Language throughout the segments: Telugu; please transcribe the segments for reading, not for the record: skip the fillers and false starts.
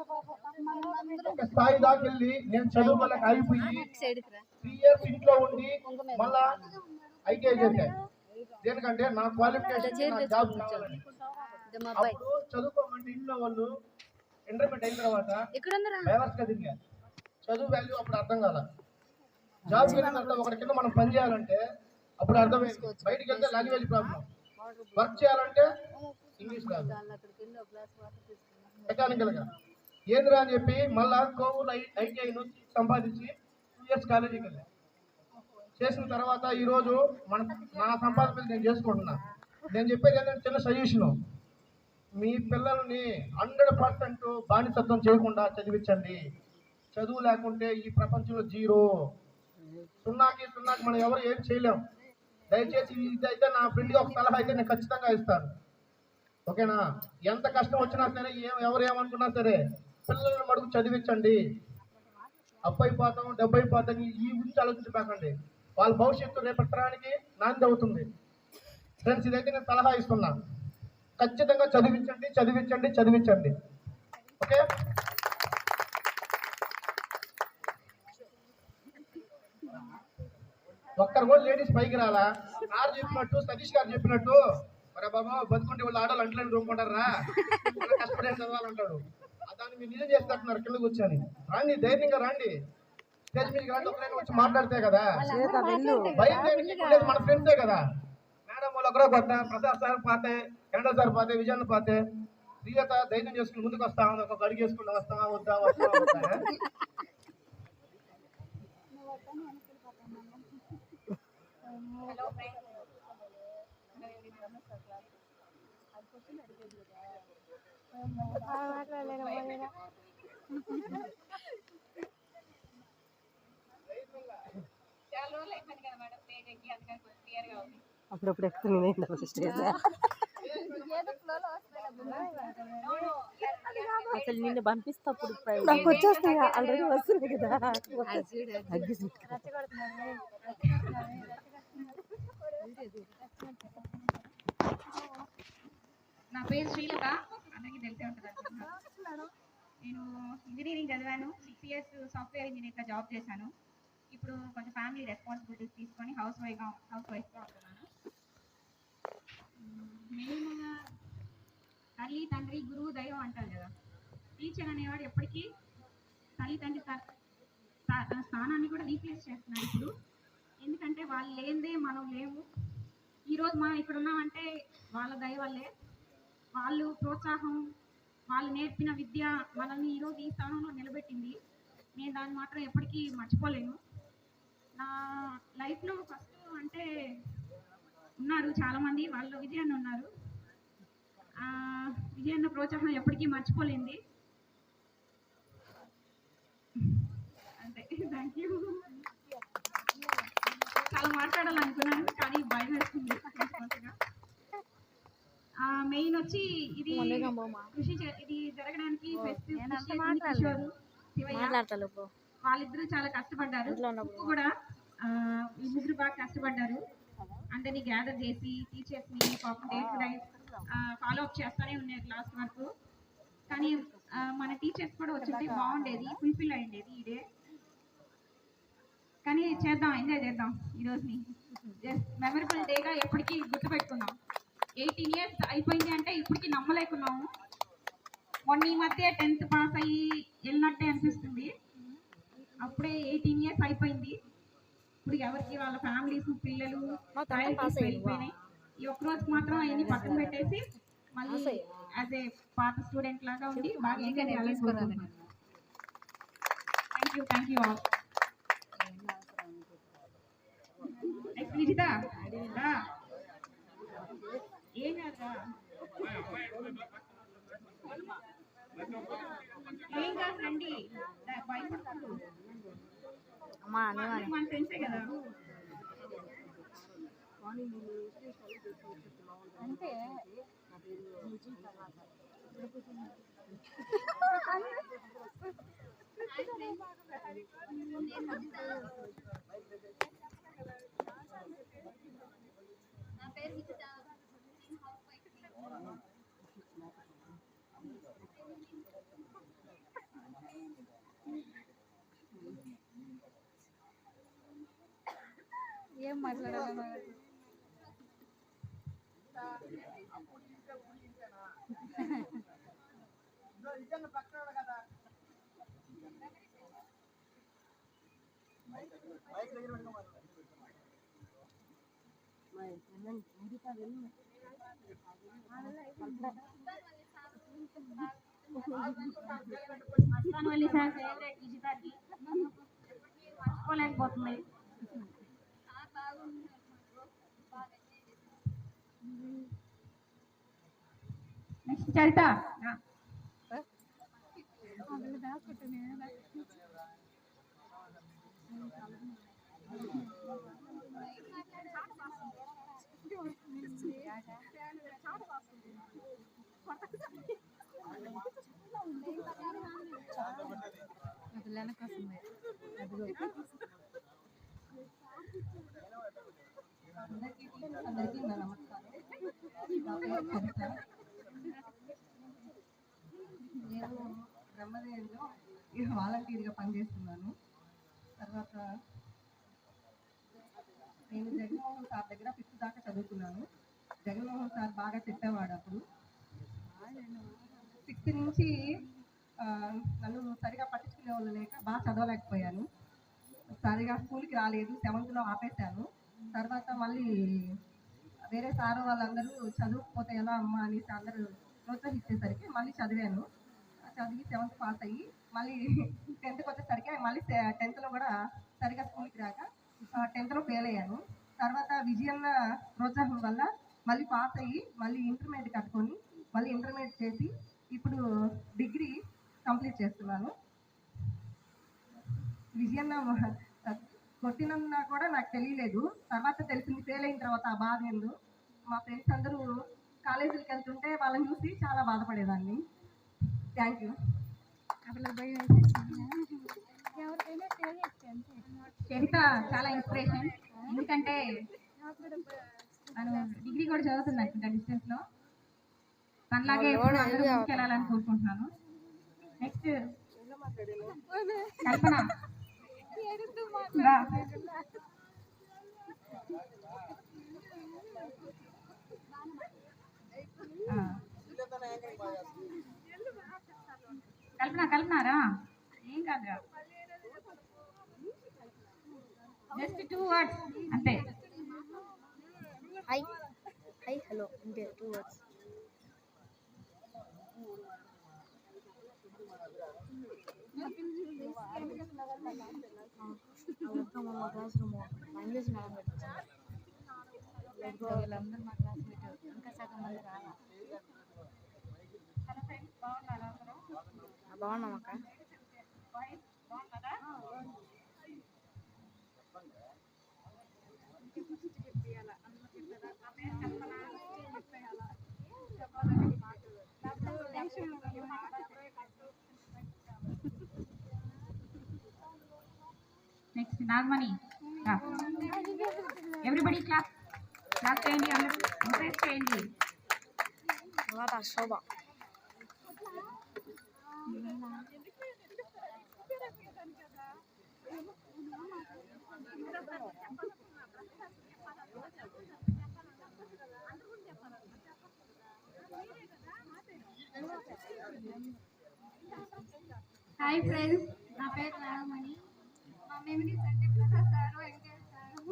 ఒక స్థాయి దాకా వెళ్ళి నేను చదువు వల్ల ఆగిపోయి 3 years ఇంట్లో ఉండి మళ్ళా ఐటీఐ చేశాను. దేనికంటే నా క్వాలిఫికేషన్ నా జాబ్ కావాలని. అప్పుడు చదువుకోమంటే ఇంట్లో వాళ్ళు ఇంటర్మీడియట్ అయిన తర్వాత డైవర్స్ గా తిరిగారు. చదువు వాల్యూ అప్పుడు అర్థం కాల. జాబ్ వెళ్ళిన తర్వాత ఒకటి కింద మనం పని చేయాలంటే అప్పుడు అర్థమైంది. బయటికి వెళ్తే లాంగ్వేజ్ ప్రాబ్లం, వర్క్ చేయాలంటే ఇంగ్లీష్ రాదు, మెకానికల్ గా ఏంద్రా అని చెప్పి మళ్ళా కోవూరు ఐటీఐ నుంచి సంపాదించి 2 years కాలేజీకి వెళ్ళాను. చేసిన తర్వాత ఈరోజు నా సంపాదన నేను చేసుకుంటున్నా. నేను చెప్పేది ఏంటంటే చిన్న సజెషను, మీ పిల్లల్ని 100% బానిసత్వం చేయకుండా చదివించండి. చదువు లేకుంటే ఈ ప్రపంచంలో జీరో, సున్నాకి మనం ఎవరు ఏం చేయలేం. దయచేసి ఇది అయితే నా ఫ్రెండ్గా ఒక సలహా అయితే నేను ఖచ్చితంగా ఇస్తాను. ఓకేనా? ఎంత కష్టం వచ్చినా సరే, ఎవరు ఏమనుకున్నా సరే పిల్లల్ని మడుగు చదివించండి. అప్పైపోతాం డబ్బైపోతాం ఈ గురించి ఆలోచించకండి. వాళ్ళ భవిష్యత్తు రేపటి తరానికి నాంది అవుతుంది. ఫ్రెండ్స్, ఇదైతే నేను సలహా ఇస్తున్నా. ఖచ్చితంగా చదివించండి, చదివించండి, చదివించండి. ఓకే? ఒక్కరు కూడా లేడీస్ పైకి రాలా. సార్ చెప్పినట్టు, సతీష్ గారు చెప్పినట్టు, మరి బాబా బతుకుంటే వాళ్ళు ఆడాలి అంటలేని రూపుకుంటారా, కష్టపడే చదవాలంటాడు. దాన్ని మీరు నిజం చేస్తున్నారు. కింద కూర్చొని రండి, ధైర్యంగా రండి, స్టేజ్ మీదకి రండి. ఒకరైనా వచ్చి మాట్లాడితే కదా భయం లేదు. మన ఫ్రెండ్సే కదా. మేడం వాళ్ళు ఒకరో పోతా, ప్రసాద్ సార్ పోతే, ఎండో సార్ పోతే, విజయన్ పోతే, ప్రియత ధైర్యం చేసుకుని ముందుకు వస్తా ఉంది. ఒక అడిగి వేసుకుంటూ వస్తావా వద్దా వస్తా. అప్పుడప్పుడు ఎక్కుతుంది అసలు నిన్ను పంపిస్తే అప్పుడు నాకు వచ్చేస్తాయి. ఆల్రెడీ వస్తుంది కదా. నా పేరు శ్రీలత, అందరికీ తెలిసే ఉంటుంది అనుకుంటున్నాను. నేను ఇంజనీరింగ్ చదివాను. 6 years సాఫ్ట్వేర్ ఇంజనీర్గా జాబ్ చేశాను. ఇప్పుడు కొంచెం ఫ్యామిలీ రెస్పాన్సిబిలిటీస్ తీసుకొని హౌస్ వైఫ్గా ఉంటున్నాను. మెయిన్ తల్లి తండ్రి గురువు దైవం అంటారు కదా. టీచర్ అనేవాడు ఎప్పటికీ తల్లి తండ్రి స్థానాన్ని కూడా రీప్లేస్ చేస్తున్నాడు ఇప్పుడు. ఎందుకంటే వాళ్ళు లేనిదే మనం లేవు. ఈరోజు మనం ఇక్కడ ఉన్నామంటే వాళ్ళ దయ వల్లే. వాళ్ళు ప్రోత్సాహం, వాళ్ళు నేర్పిన విద్య మనల్ని ఈరోజు ఈ స్థానంలో నిలబెట్టింది. నేను దాన్ని మాత్రం ఎప్పటికీ మర్చిపోలేను. నా లైఫ్లో ఫస్ట్ అంటే ఉన్నారు చాలామంది, వాళ్ళు విజయన్న ఉన్నారు. విజయన్న ప్రోత్సాహం ఎప్పటికీ మర్చిపోలేంది. అంతే, థ్యాంక్ యూ. చాలా మాట్లాడాలనుకున్నాను కానీ భయం వేస్తుంది. మెయిన్ వచ్చి ఇది కృషి ఇది జరగడానికి వాళ్ళిద్దరూ చాలా కష్టపడ్డారు. కూడా ఈ ముగ్గురు బాగా కష్టపడ్డారు. అందరినీ గ్యాదర్ చేసి టీచర్స్ని పాపం day to day follow up చేస్తూనే ఉన్నారు లాస్ట్ వరకు. కానీ మన టీచర్స్ కూడా వచ్చుంటే బాగుండేది, ఫుల్ఫిల్ అయ్యేది ఈ డే. కానీ చేద్దాం, ఎంజాయ్ చేద్దాం ఈరోజుని. జస్ట్ మెమరబుల్ డేగా ఎప్పటికీ గుర్తుపెట్టుకుందాం. 18 years అయిపోయింది అంటే ఇప్పటికీ నమ్మలేకున్నాము. మొన్న ఈ మధ్య 10th పాస్ అయ్యి వెళ్ళినట్టే అనిపిస్తుంది. అప్పుడే 18 years అయిపోయింది. ఇప్పుడు ఎవరికి వాళ్ళ ఫ్యామిలీస్, పిల్లలు వెళ్ళిపోయినాయి. ఈ ఒక్కరోజు మాత్రం అవన్నీ పక్కన పెట్టేసి మళ్ళీ యాజ్ ఏ పాత స్టూడెంట్ లాగా ఉండి బాగా ఎంజాయ్ చేయాలి. Thank you all. Next Vijitha ఏం కాదురా, ఏం కాదు రండి, భయపడతాడు. మన ఫ్రెండ్సే కదా. అంటే నా పేరు విజిత. మస్తాన్వల్లి సార్ ఫేవరెట్ విజితాకి మర్చిపోలేకపోతుంది. నెక్స్ట్ చరిత అందరికీ నా నమస్కారం. నా పేరు కవిత. నేను బ్రహ్మదేవిలో వాలంటీర్గా పనిచేస్తున్నాను. తర్వాత నేను జగన్మోహన్ సార్ దగ్గర 5th దాకా చదువుకున్నాను. జగన్మోహన్ సార్ బాగా చెప్పేవాడు. అప్పుడు 6th నుంచి నన్ను సరిగా పట్టించుకునే వాళ్ళు లేక బాగా చదవలేకపోయాను. సరిగా స్కూల్కి రాలేదు. 7th ఆపేశాను. తర్వాత మళ్ళీ వేరే సార్ వాళ్ళందరూ చదువుకపోతే ఎలా అమ్మ అనేసి అందరూ ప్రోత్సహించేసరికి మళ్ళీ చదివాను. చదివి 7th పాస్ అయ్యి మళ్ళీ 10th వచ్చేసరికి మళ్ళీ 10th కూడా సరిగా స్కూల్కి రాక 10th ఫెయిల్ అయ్యాను. తర్వాత విజయన్న ప్రోత్సాహం వల్ల మళ్ళీ పాస్ అయ్యి మళ్ళీ ఇంటర్మీడియట్ కట్టుకొని మళ్ళీ ఇంటర్మీడియట్ చేసి ఇప్పుడు డిగ్రీ కంప్లీట్ చేస్తున్నాను. విజయన్న కొట్టినన్నా కూడా నాకు తెలియలేదు. తర్వాత తెలిసింది ఫెయిల్ అయిన తర్వాత ఆ బాధ ఏందో. మా ఫ్రెండ్స్ అందరూ కాలేజీకి వెళ్తుంటే వాళ్ళని చూసి చాలా బాధపడేదాన్ని. Thank you. చరిత చాలా ఇన్స్పిరేషన్. ఎందుకంటే తను డిగ్రీ కూడా చదువుతున్నాను డిస్టెన్స్ లో. తనలాగే వెళ్ళాలని కోరుకుంటున్నాను. నెక్స్ట్ కల్పన. కల్పనారా ఏం కాదురా, జస్ట్ 2 words అంతే. హాయ్ హాయ్ హలో అంతే 2 words. మా క్లాస్ రూమ్ ఇంగ్లీష్ మేడం పెట్టించారు. వీళ్ళందరూ మా క్లాస్మేట్. ఇంకా సగం మంది రాలా. బాగున్నాం అక్క. నెక్స్ట్ నాగమణి. ఎవ్రీబడి క్లాస్ చేయండి, ఎంకరేజ్ చేయండి. తర్వాత శోభ. హాయ్ ఫ్రెండ్స్, నా పేరు నాగమణి. మా మెమరీస్ అంటే ప్రసాద్ సారు, వెంకటేష్ సారు,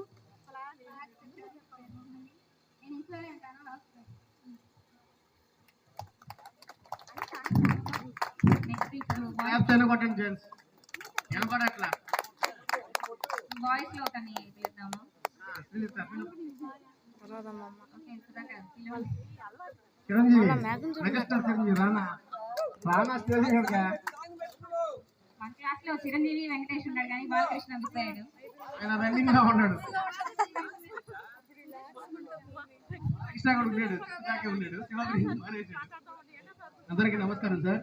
నేను ఇంట్లోనే ఉంటాను. నెక్స్ట్ ఇప్పుడు బాయ్స్ లో ఒకని పిలుద్దాము. మన క్లాస్ లో చిరంజీవి వెంకటేష్ ఉన్నాడు కానీ బాలకృష్ణ మిస్ అయ్యాడు. అందరికీ నమస్కారం సార్.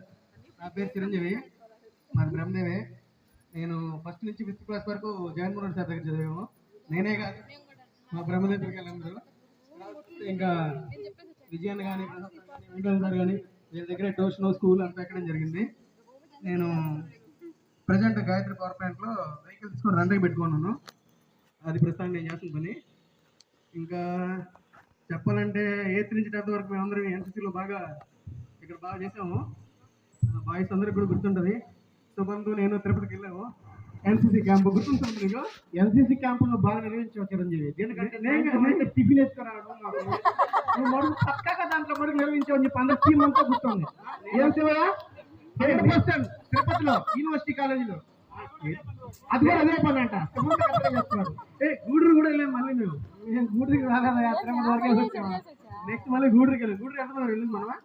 నా పేరు చిరంజీవి, మాది బ్రహ్మదేవే. నేను ఫస్ట్ నుంచి 5th క్లాస్ వరకు జగన్మోహన్ సార్ దగ్గర చదివాము. నేనే కాదు మా బ్రహ్మదేవ్ పిల్లలందరూ. ఇంకా విజయన్ కానీ వెంకటేశ్వర సార్ కానీ వీళ్ళ దగ్గర ట్యూషన్ స్కూల్ అంతా ఎక్కడం జరిగింది. నేను ప్రజెంట్ గాయత్రి పవర్ ప్లాంట్లో వెహికల్ తీసుకొని రెంట్కి పెట్టుకున్నాను. అది ప్రస్తుతానికి నేను చేస్తున్న పని. ఇంకా చెప్పాలంటే 8th నుంచి 10th వరకు మేమందరం ఎన్సీసీలో ఇక్కడ బాగా చేసాము. బాయ్స్ అందరికి కూడా గుర్తుంటుంది. సుబంధు నేను తిరుపతికి వెళ్ళాము. ఎన్సీసీ క్యాంప్ గుర్తుంటుంది మీకు? ఎన్సీసీ క్యాంపులో బాగా నిర్వహించావు చిరంజీవి. ఎందుకంటే టిఫిన్ వేసుకురావడం మడుగు పక్కగా దాంట్లో మడుగు నిర్వహించామని చెప్పి అందరు టీం అంతా గుర్తుంది. ఏం శివయ్య 100% తిరుపతిలో యూనివర్సిటీ కాలేజీలో అది కూడా అదే పని అంట. చేస్తున్నారు. గూడూరు కూడా వెళ్ళాము. మళ్ళీ మేము గూడూరికి రాలేదు. యాత్ర వరకే వచ్చాము. నెక్స్ట్ మళ్ళీ గూడూరికి వెళ్ళాము. గూడూరు ఎంత వెళ్ళింది మనమా?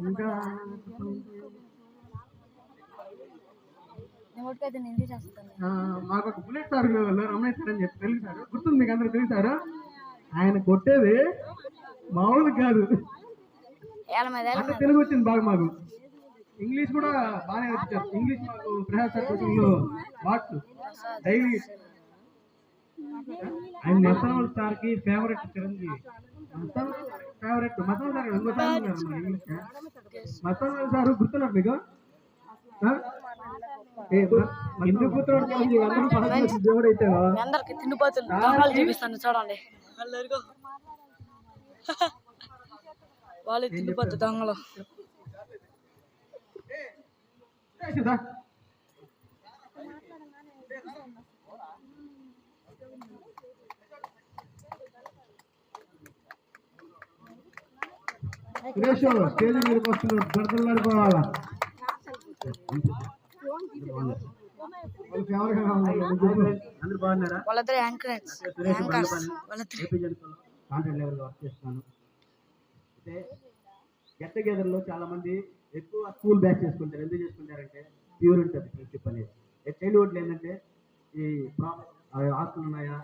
ఇంకా మాకు ఒక బుల్లెట్ సార్ రమణయ్య సార్ అని చెప్పి తెలుగు సార్ గుర్తుంది మీకు అందరూ తెలుగు సార్. ఆయన కొట్టేది మామూలు కాదు. అంటే తెలుగు వచ్చింది బాగా మాకు. ఇంగ్లీష్ కూడా బాగానే నేర్పించారు. ఇంగ్లీష్ మాకు ప్రహార్ సార్ కోచింగ్లో వాట్స్ డైలీ. ఆయన మసనల్ సార్కి favourite Chiranjeevi. Favourite Masanal sir English Masanal sir గుర్తున్నారు మీకు? ఎందుకు గుర్తున్నాడు చిరంజీవి? అందరూ దేవుడు అయితే చూపిస్తాను చూడండి. వాళ్ళు తిండిపోతు దొంగలు. సురేష్ స్టేజ్ మీదకి వస్తున్నారు. దొరకలాడిపోవాలా అందరూ బాగున్నారా? వాళ్ళిద్దరు యాంకర్స్. కాంట్రాక్ట్ లెవెల్లో వర్క్ చేస్తున్నాను. అయితే గెట్ టుగెదర్లో చాలా మంది ఎక్కువ స్కూల్ బ్యాచ్ చేసుకుంటారు. ఎందుకు చేసుకుంటారంటే ప్యూర్ ఉంటుంది ఫ్రెండ్షిప్ అనేది. చైల్డ్హుడ్లో ఏంటంటే ఈ ఆస్తులు ఉన్నాయా,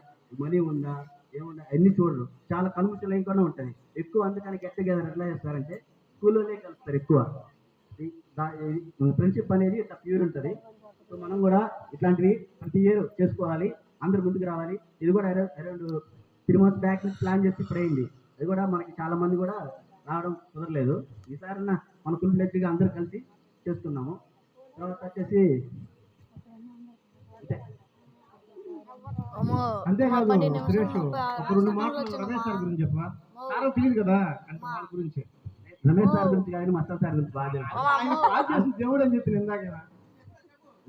మనీ ఉందా, ఏముందా అన్ని చూడరు. చాలా కలుముషలు కూడా ఉంటుంది ఎక్కువ. అందుకని గెట్ టుగెదర్ ఎట్లా చేస్తారంటే స్కూల్లోనే కలుస్తారు ఎక్కువ. ఫ్రెండ్షిప్ అనేది ఇట్లా ప్యూర్ ఉంటుంది. సో మనం కూడా ఇట్లాంటివి ప్రతి ఇయర్ చేసుకోవాలి. అందరు ముందుకు రావాలి. ఇది కూడా అరౌండ్ 3 months బ్యాక్ నుంచి ప్లాన్ చేసి ఇప్పుడు అయింది. అది కూడా మనకి చాలా మంది కూడా రావడం కుదరలేదు. ఈసారి మన ఫుల్ ఫ్లెడ్జ్గా అందరూ కలిసి చేస్తున్నాము. తర్వాత వచ్చేసి అంతేకాదు సురేష్ ఒక 2 మాటలు రమేష్ సార్ గురించి చెప్పా. సార్ తెలియదు కదా అంటే వాళ్ళ గురించి. రమేష్ సార్ గురించి కానీ మసాల్ సార్ గురించి బాగా తెలుసు. దేవుడు అని చెప్పి ఇందాక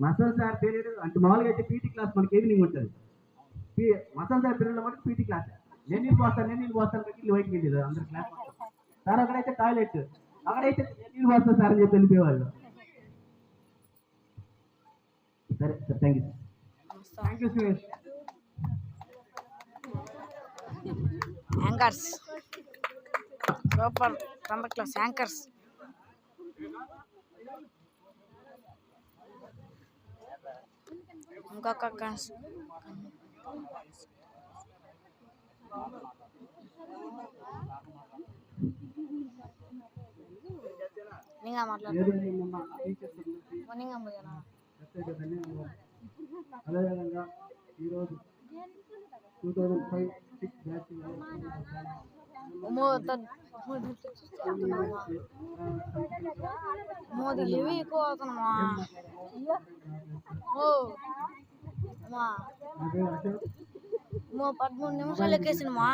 మసాల్ సార్ పీరియడ్ అంటే మామూలుగా అయితే పీటీ క్లాస్ మనకి ఈవినింగ్ ఉంటుంది. మసాల్ సార్ పీరియడ్లో మనకి పీటీ క్లాస్. నేను నీళ్ళు పోస్తాను ఇల్లు బయటికి వెళ్ళేది అందరు క్లాస్. సార్ అక్కడైతే టాయిలెట్, అక్కడైతే నీళ్ళు పోస్తాను సార్ అని చెప్పి వెళ్ళిపోయేవాళ్ళు. సరే sir, thank you Suresh. Anchors super 10th class anchors. ఇంకొక అదేవిధంగా ఈరోజు 2005-6 బ్యాచ్ మోదీ ఏవి ఎక్కువ అవుతున్నామా? 13 నిమిషాలు ఎక్కేసినమా?